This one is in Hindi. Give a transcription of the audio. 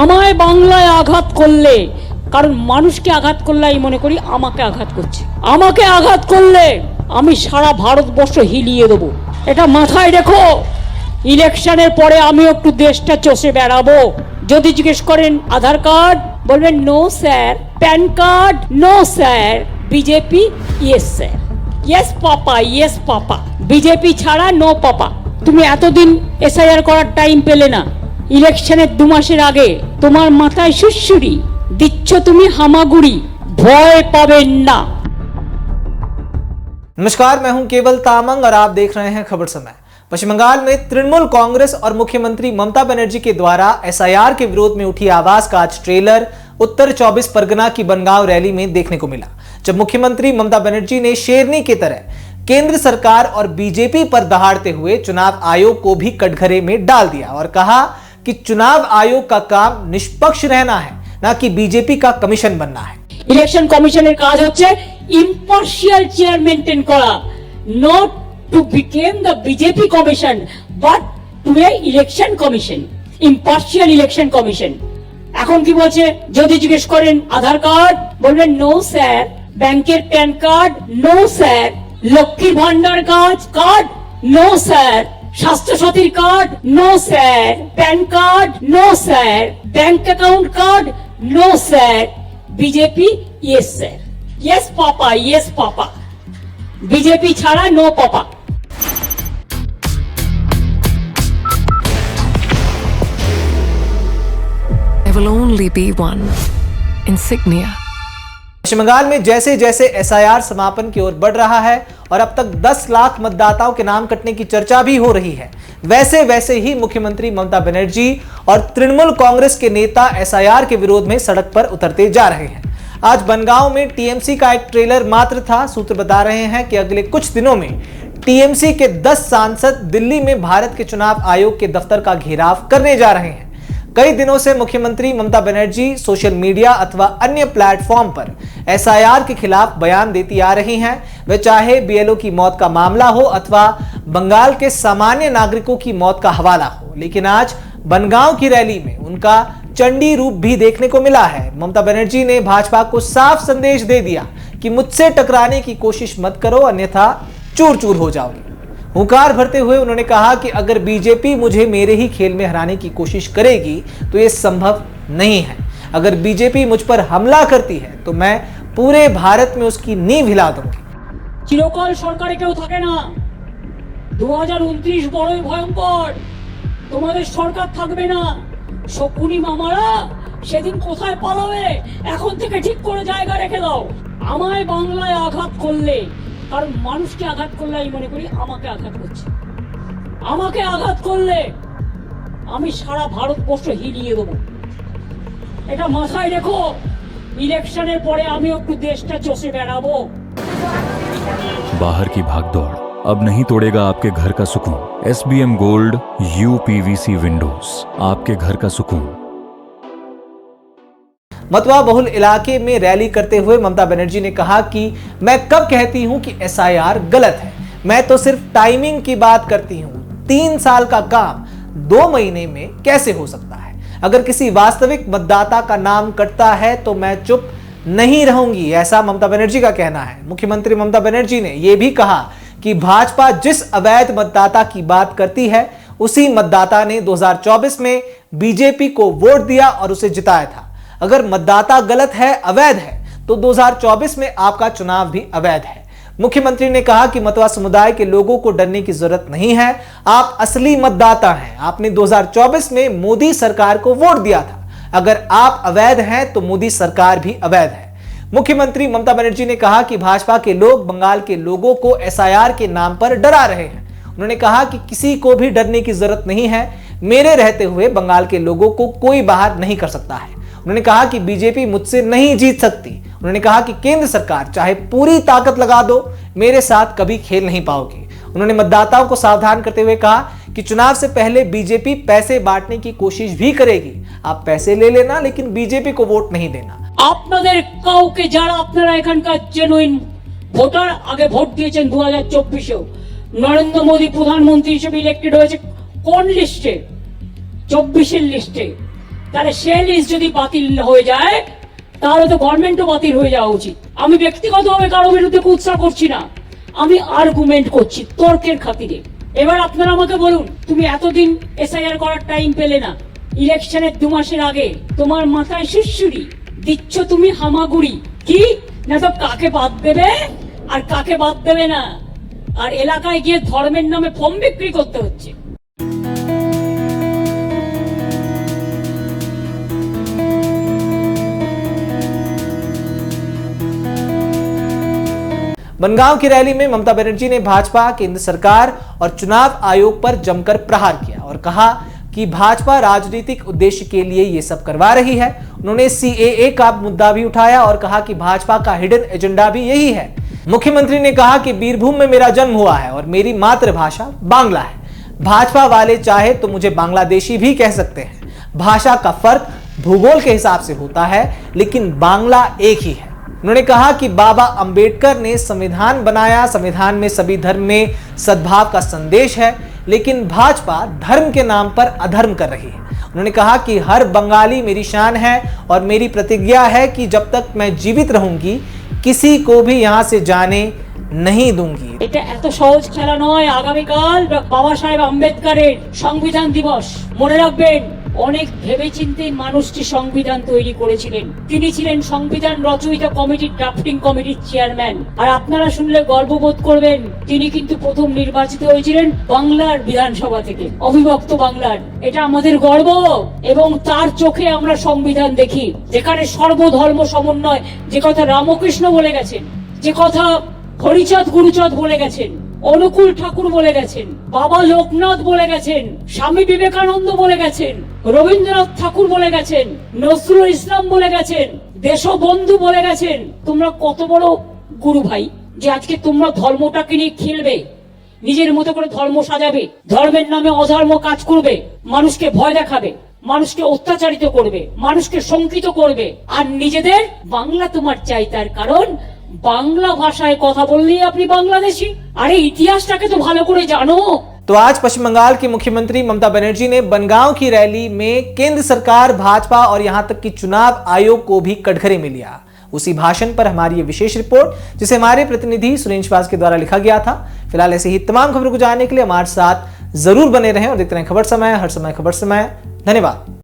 আমায় বাংলায় আঘাত করলে, কারণ মানুষকে আঘাত করলে আমি মনে করি আমাকে আঘাত করছে। আমাকে আঘাত করলে আমি সারা ভারতবর্ষ হিলিয়ে দেবো, এটা মাথায় রেখো। ইলেকশনের পরে আমি একটু দেশটা চষে বেড়াবো। যদি জিজ্ঞেস করেন আধার কার্ড, বলবেন no sir. PAN card, no sir. BJP, yes sir. Yes papa, yes papa. BJP ছাড়া নো পাপা। তুমি এতদিন এসআইআর করার টাইম পেলে না, ইলেকশনের 2 মাসের আগে তোমার মাথায় সুড়সুড়ি দিচ্ছ তুমি হামাগুড়ি, ভয় পাবেন না। नमस्कार, मैं हूं केवल तामंग और आप देख रहे हैं खबर समय। पश्चिम बंगाल में तृणमूल कांग्रेस और मुख्यमंत्री ममता बनर्जी के द्वारा एसआईआर के विरोध में उठी आवाज का आज ट्रेलर उत्तर 24 परगना की बनगांव रैली में देखने को मिला, जब मुख्यमंत्री ममता बनर्जी ने शेरनी की तरह केंद्र सरकार और बीजेपी पर दहाड़ते हुए चुनाव आयोग को भी कटघरे में डाल दिया और कहा कि चुनाव आयोग का काम निष्पक्ष रहना है, ना कि बीजेपी का कमीशन बनना है। ইলেকশন কমিশনের কাজ হচ্ছে ইম্পার্শিয়াল চেয়ার মেইনটেইন করা, not to become the BJP commission but to a election commission, impartial election commission. এখন কি বলছে, যদি জিজ্ঞেস করেন আধার কার্ড, বলবেন নো স্যার। ব্যাংকের প্যান কার্ড, নো স্যার। লক্ষ্মীর ভান্ডার কার্ড, নো স্যার। স্বাস্থ্য সাথীর card, no sir. PAN card, no sir. Bank account card, no sir. BJP, yes sir. Yes papa, yes papa. BJP ছাড়া no papa. There will only be one insignia. पश्चिम बंगाल में जैसे जैसे एसआईआर समापन की ओर बढ़ रहा है और अब तक 10 लाख मतदाताओं के नाम कटने की चर्चा भी हो रही है, वैसे वैसे ही मुख्यमंत्री ममता बनर्जी और तृणमूल कांग्रेस के नेता एसआईआर के विरोध में सड़क पर उतरते जा रहे हैं। आज बनगांव में टीएमसी का एक ट्रेलर मात्र था। सूत्र बता रहे हैं कि अगले कुछ दिनों में टीएमसी के 10 सांसद दिल्ली में भारत के चुनाव आयोग के दफ्तर का घेराव करने जा रहे हैं। कई दिनों से मुख्यमंत्री ममता बनर्जी सोशल मीडिया अथवा अन्य प्लेटफॉर्म पर एसआईआर के खिलाफ बयान देती आ रही हैं। वे चाहे बीएलओ की मौत का मामला हो अथवा बंगाल के सामान्य नागरिकों की मौत का हवाला हो, लेकिन आज बनगांव की रैली में उनका चंडी रूप भी देखने को मिला है। ममता बनर्जी ने भाजपा को साफ संदेश दे दिया कि मुझसे टकराने की कोशिश मत करो, अन्यथा चूर चूर हो जाओगे। हुंकार भरते हुए उन्होंने कहा कि अगर बीजेपी मुझे मेरे ही खेल में हराने की कोशिश करेगी तो ये संभव नहीं है। अगर बीजेपी मुझ पर हमला करती है तो मैं पूरे भारत में उसकी नींव हिला दूंगी। চিরকাল সরকারে কেউ থাকে না। 2029 বড়ই ভয়ঙ্কর। তোমাদের সরকার থাকবে না। শকুনি মামারা সেদিন কোথায় পালাবে, এখন থেকে ঠিক করে জায়গা রেখে দাও। আমায় বাংলায় আঘাত করলে, কারণ মানুষকে আঘাত করলে আমি মনে করি আমাকে আঘাত করছে। আমাকে আঘাত করলে আমি সারা ভারতবর্ষ হিলিয়ে দেবো, এটা মাথায় রেখো। ইলেকশনের পরে আমি একটু দেশটা চষে বেড়াবো। बाहर की भागदौड़ अब नहीं तोड़ेगा आपके घर का सुकून। SBM गोल्ड UPVC विंडोज, आपके घर का सुकून। मतवा बहुल इलाके में रैली करते हुए ममता बनर्जी ने कहा कि मैं कब कहती हूं कि एसआईआर गलत है, मैं तो सिर्फ टाइमिंग की बात करती हूं। 3 साल का काम 2 महीने में कैसे हो सकता है? अगर किसी वास्तविक मतदाता का नाम कटता है तो मैं चुप नहीं रहूंगी, ऐसा ममता बनर्जी का कहना है। मुख्यमंत्री ममता बनर्जी ने यह भी कहा कि भाजपा जिस अवैध मतदाता की बात करती है, उसी मतदाता ने 2024 में बीजेपी को वोट दिया और उसे जिताया था। अगर मतदाता गलत है, अवैध है, तो 2024 में आपका चुनाव भी अवैध है। मुख्यमंत्री ने कहा कि मतवा समुदाय के लोगों को डरने की जरूरत नहीं है, आप असली मतदाता हैं। आपने 2024 में मोदी सरकार को वोट दिया था। अगर आप अवैध हैं तो मोदी सरकार भी अवैध है। मुख्यमंत्री ममता बनर्जी ने कहा कि भाजपा के लोग बंगाल के लोगों को एसआईआर के नाम पर डरा रहे हैं। उन्होंने कहा कि किसी को भी डरने की जरूरत नहीं है, मेरे रहते हुए बंगाल के लोगों को कोई बाहर नहीं कर सकता है। उन्होंने कहा कि बीजेपी मुझसे नहीं जीत सकती। उन्होंने कहा कि केंद्र सरकार चाहे पूरी ताकत लगा दो, मेरे साथ कभी खेल नहीं पाओगी। उन्होंने मतदाताओं को सावधान करते हुए कहा कि चुनाव से पहले बीजेपी पैसे बांटने की कोशिश भी करेगी। आप पैसे ले लेना, लेकिन बीजेपी को वोट नहीं देना। আপনাদের কাউকে, যারা আপনারা এখানকার জেনুইন ভোটার, আগে ভোট দিয়েছেন 2024-এও, নরেন্দ্র মোদী প্রধানমন্ত্রী হিসেবে ইলেক্টেড হয়েছে কোন লিস্টে? 24-এর লিস্টে। তাহলে সে লিস্ট যদি বাতিল হয়ে যায় তাহলে তো গভর্নমেন্টও বাতিল হয়ে যাওয়া উচিত। আমি ব্যক্তিগতভাবে কারো বিরুদ্ধে কুৎসা করছি না, আমি আর্গুমেন্ট করছি তর্কের খাতিরে। এবার আপনারা আমাকে বলুন, তুমি এতদিন এসআইআর করার টাইম পেলে না, ইলেকশনের 2 মাসের আগে তোমার মাথায় সুরসুরি দিচ্ছ তুমি হামাগুড়ি, কি না তো কাকে বাদ দেবে আর কাকে বাদ দেবে না, আর এলাকায় গিয়ে ধর্মের নামে ফর্ম বিক্রি করতে হচ্ছে। बनगांव की रैली में ममता बनर्जी ने भाजपा, केंद्र सरकार और चुनाव आयोग पर जमकर प्रहार किया और कहा कि भाजपा राजनीतिक उद्देश्य के लिए ये सब करवा रही है। उन्होंने सीएए का मुद्दा भी उठाया और कहा कि भाजपा का हिडन एजेंडा भी यही है। मुख्यमंत्री ने कहा कि बीरभूम में मेरा जन्म हुआ है और मेरी मातृभाषा बांग्ला है। भाजपा वाले चाहे तो मुझे बांग्लादेशी भी कह सकते हैं। भाषा का फर्क भूगोल के हिसाब से होता है, लेकिन बांग्ला एक ही है। उन्होंने कहा कि बाबा अंबेडकर ने संविधान बनाया, संविधान में सभी धर्म में सद्भाव का संदेश है, लेकिन भाजपा धर्म के नाम पर अधर्म कर रही है। उन्होंने कहा कि हर बंगाली मेरी शान है और मेरी प्रतिज्ञा है कि जब तक मैं जीवित रहूंगी किसी को भी यहाँ से जाने नहीं दूंगी। এটা এত সহজ খেলা নয়। আগামীকাল বাবা সাহেব আম্বেদকরের সংবিধান দিবস, মনে রাখবেন অনেক ভেবেচিন্তে মানুষটি সংবিধান তৈরি করেছিলেন। তিনি ছিলেন সংবিধান রচয়িতা কমিটির ড্রাফটিং কমিটির চেয়ারম্যান। আর আপনারা শুনলে গর্ববোধ করবেন, তিনি কিন্তু প্রথম নির্বাচিত হয়েছিলেন বাংলার বিধানসভা থেকে, অবিভক্ত বাংলার। এটা আমাদের গর্ব এবং তার চোখে আমরা সংবিধান দেখি, যেখানে সর্বধর্ম সমন্বয়, যে কথা রামকৃষ্ণ বলে গেছেন, যে কথা হরিচাঁদ গুরুচাঁদ বলে গেছেন, অনুকূল ঠাকুর বলে গেছেন, বাবা লোকনাথ বলে গেছেন, স্বামী বিবেকানন্দ বলে গেছেন, রবীন্দ্রনাথ ঠাকুর বলে গেছেন, নজরুল ইসলাম বলে গেছেন, দেশবন্ধু বলে গেছেন। তোমরা কত বড় গুরু ভাই যে আজকে তোমরা ধর্মটাকে নিয়ে খেলবে, নিজের মতো করে ধর্ম সাজাবে, ধর্মের নামে অধর্ম কাজ করবে, মানুষকে ভয় দেখাবে, মানুষকে অত্যাচারিত করবে, মানুষকে শঙ্কিত করবে, আর নিজেদের বাংলা তোমার চাই, তার কারণ বাংলা ভাষায় কথা বললেই আপনি বাংলাদেশী। আরে ইতিহাসটাকে তো ভালো করে জানো। तो आज पश्चिम बंगाल की मुख्यमंत्री ममता बनर्जी ने बनगांव की रैली में केंद्र सरकार, भाजपा और यहां तक कि चुनाव आयोग को भी कटघरे में लिया। उसी भाषण पर हमारी ये विशेष रिपोर्ट, जिसे हमारे प्रतिनिधि सुरेश व्यास के द्वारा लिखा गया था। फिलहाल ऐसे ही तमाम खबरों को जानने के लिए हमारे साथ जरूर बने रहें और देखते रहें खबर समय, हर समय खबर समय। धन्यवाद।